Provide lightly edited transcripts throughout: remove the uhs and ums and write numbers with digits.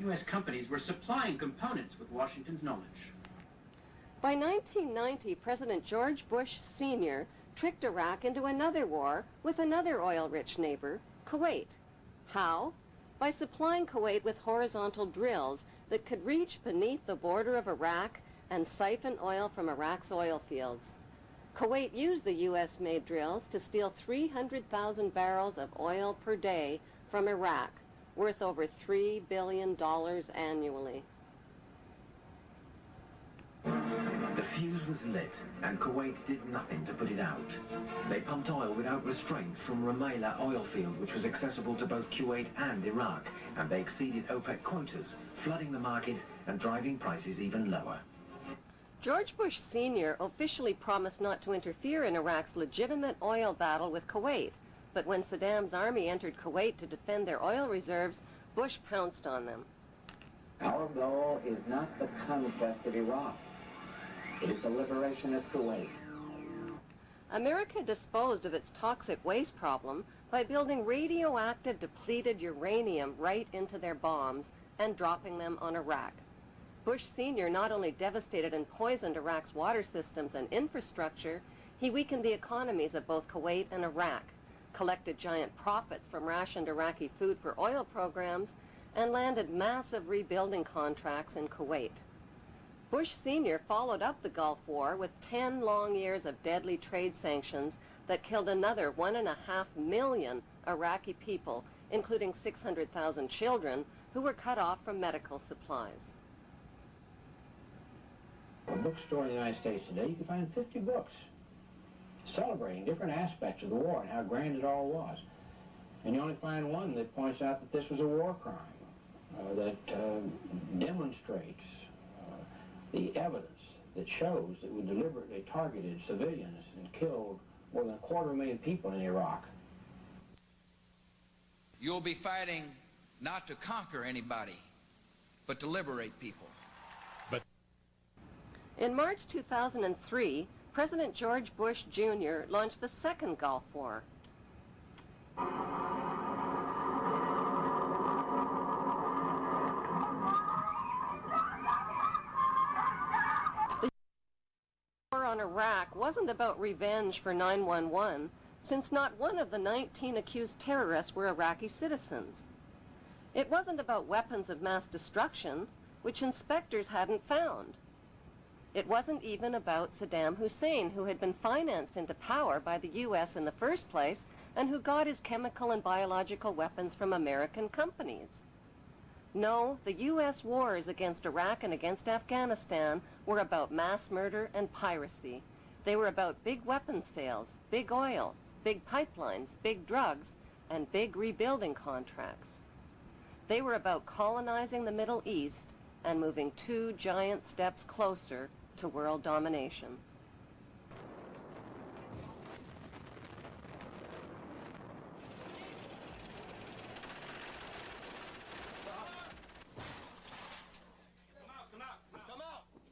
U.S. companies were supplying components with Washington's knowledge. By 1990, President George Bush Sr. tricked Iraq into another war with another oil-rich neighbor, Kuwait. How? By supplying Kuwait with horizontal drills that could reach beneath the border of Iraq and siphon oil from Iraq's oil fields. Kuwait used the U.S.-made drills to steal 300,000 barrels of oil per day from Iraq, worth over $3 billion annually. The fuse was lit, and Kuwait did nothing to put it out. They pumped oil without restraint from Rumaila oil field, which was accessible to both Kuwait and Iraq, and they exceeded OPEC quotas, flooding the market and driving prices even lower. George Bush Sr. officially promised not to interfere in Iraq's legitimate oil battle with Kuwait, but when Saddam's army entered Kuwait to defend their oil reserves, Bush pounced on them. Our goal is not the conquest of Iraq. It is the liberation of Kuwait. America disposed of its toxic waste problem by building radioactive depleted uranium right into their bombs and dropping them on Iraq. Bush Sr. not only devastated and poisoned Iraq's water systems and infrastructure, he weakened the economies of both Kuwait and Iraq, collected giant profits from rationed Iraqi food for oil programs, and landed massive rebuilding contracts in Kuwait. Bush Sr. followed up the Gulf War with 10 long years of deadly trade sanctions that killed another 1.5 million Iraqi people, including 600,000 children who were cut off from medical supplies. A bookstore in the United States today, you can find 50 books celebrating different aspects of the war and how grand it all was. And you only find one that points out that this was a war crime, that demonstrates the evidence that shows that we deliberately targeted civilians and killed more than 250,000 people in Iraq. You'll be fighting not to conquer anybody, but to liberate people. In March 2003, President George Bush Jr. launched the second Gulf War. The war on Iraq wasn't about revenge for 9/11, since not one of the 19 accused terrorists were Iraqi citizens. It wasn't about weapons of mass destruction, which inspectors hadn't found. It wasn't even about Saddam Hussein, who had been financed into power by the U.S. in the first place and who got his chemical and biological weapons from American companies. No, the U.S. wars against Iraq and against Afghanistan were about mass murder and piracy. They were about big weapons sales, big oil, big pipelines, big drugs, and big rebuilding contracts. They were about colonizing the Middle East and moving 2 giant steps closer to world domination.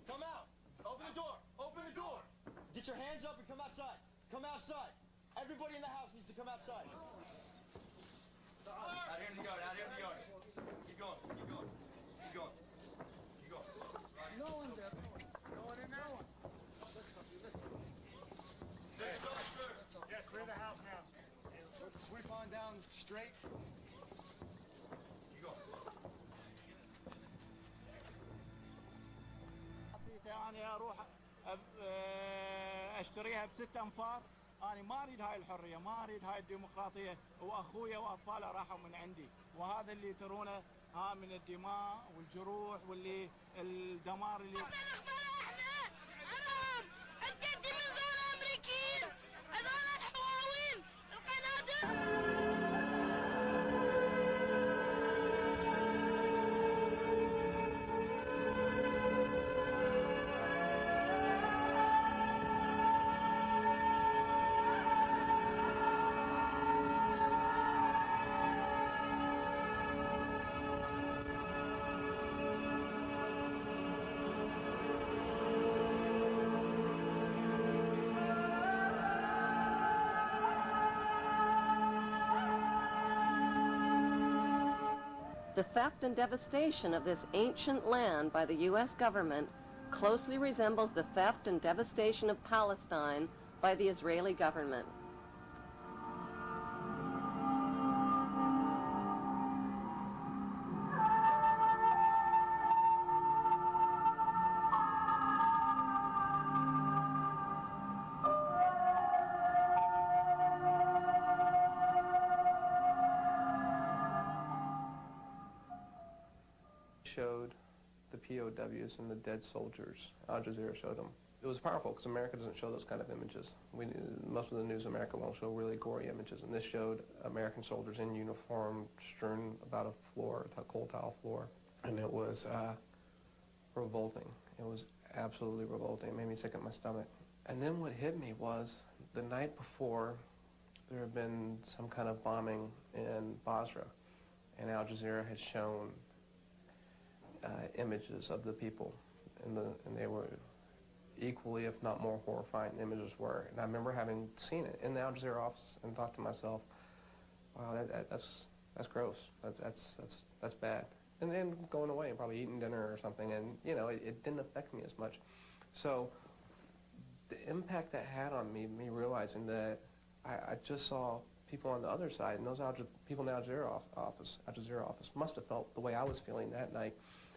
Come out! Open the door! Get your hands up and come outside! Come outside! Everybody in the house needs to come outside. Out here in the yard, Keep going. No one there. No one in there. Let's go, sir. Yeah, clear the house now. Let's sweep on down straight. Keep going. أنا أروح أشتريها ب6 أنفار. أنا ما أريد هاي الحرية، ما أريد هاي الديمقراطية، وأخويا وأطفاله راحوا من عندي، وهذا اللي ترونه ها من الدماء والجروح واللي الدمار اللي The theft and devastation of this ancient land by the U.S. government closely resembles the theft and devastation of Palestine by the Israeli government. Showed the POWs and the dead soldiers. Al Jazeera showed them. It was powerful because America doesn't show those kind of images. Most of the news in America won't show really gory images, and this showed American soldiers in uniform strewn about a floor, a coal tile floor, and it was revolting. It was absolutely revolting. It made me sick at my stomach. And then what hit me was the night before there had been some kind of bombing in Basra, and Al Jazeera had shown images of the people, and they were equally, if not more horrifying, images were. And I remember having seen it in the Al Jazeera office and thought to myself, wow, that's gross. That's bad. And then going away and probably eating dinner or something, and you know, it didn't affect me as much. So the impact that had on me realizing that I just saw people on the other side, and those people in the Al Jazeera office must have felt the way I was feeling that night.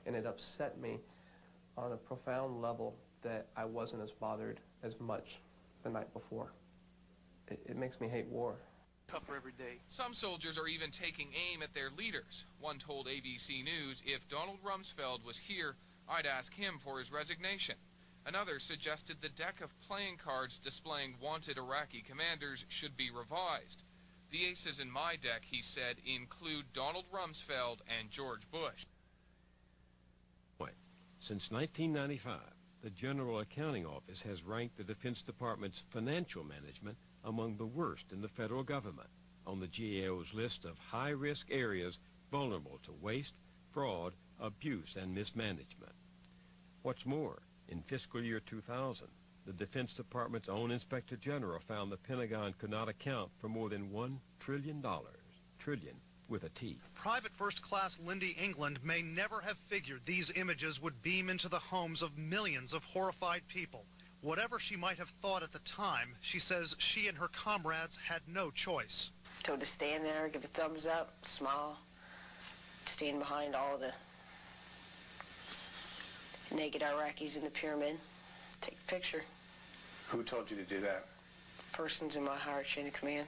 And it upset me on a profound level that I wasn't as bothered as much the night before. It makes me hate war. Tougher every day. Some soldiers are even taking aim at their leaders. One told ABC News, if Donald Rumsfeld was here, I'd ask him for his resignation. Another suggested the deck of playing cards displaying wanted Iraqi commanders should be revised. The aces in my deck, he said, include Donald Rumsfeld and George Bush. Since 1995, the General Accounting Office has ranked the Defense Department's financial management among the worst in the federal government on the GAO's list of high-risk areas vulnerable to waste, fraud, abuse, and mismanagement. What's more, in fiscal year 2000, the Defense Department's own Inspector General found the Pentagon could not account for more than $1 trillion, trillion with a T. Private First Class Lindy England may never have figured these images would beam into the homes of millions of horrified people. Whatever she might have thought at the time, she says she and her comrades had no choice. Told to stand there, give a thumbs up, smile, stand behind all the naked Iraqis in the pyramid, take a picture. Who told you to do that? Persons in my higher chain of command.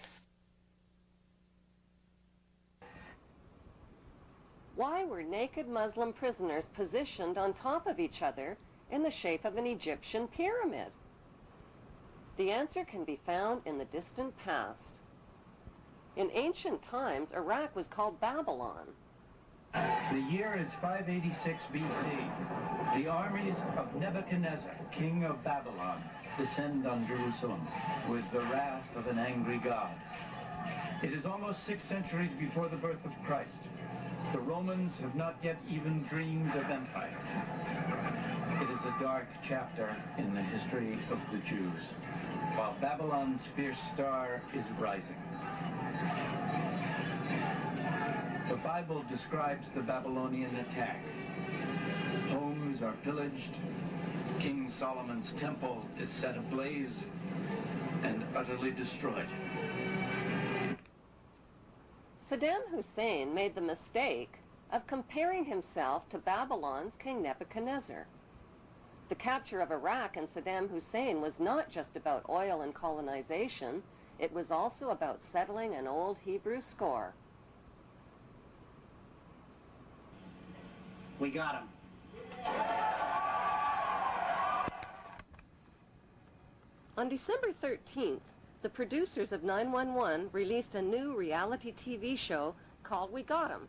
Why were naked Muslim prisoners positioned on top of each other in the shape of an Egyptian pyramid? The answer can be found in the distant past. In ancient times, Iraq was called Babylon. The year is 586 BC. The armies of Nebuchadnezzar, king of Babylon, descend on Jerusalem with the wrath of an angry God. It is almost 6 centuries before the birth of Christ. The Romans have not yet even dreamed of empire. It is a dark chapter in the history of the Jews, while Babylon's fierce star is rising. The Bible describes the Babylonian attack. Homes are pillaged, King Solomon's temple is set ablaze and utterly destroyed. Saddam Hussein made the mistake of comparing himself to Babylon's King Nebuchadnezzar. The capture of Iraq and Saddam Hussein was not just about oil and colonization, it was also about settling an old Hebrew score. We got him. On December 13th, the producers of 911 released a new reality TV show called We Got 'Em.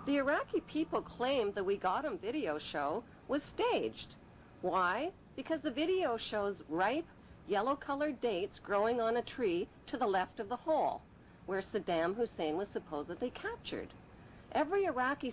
The Iraqi people claimed the We Got 'Em video show was staged. Why? Because the video shows ripe, yellow-colored dates growing on a tree to the left of the hole, where Saddam Hussein was supposedly captured. Every Iraqi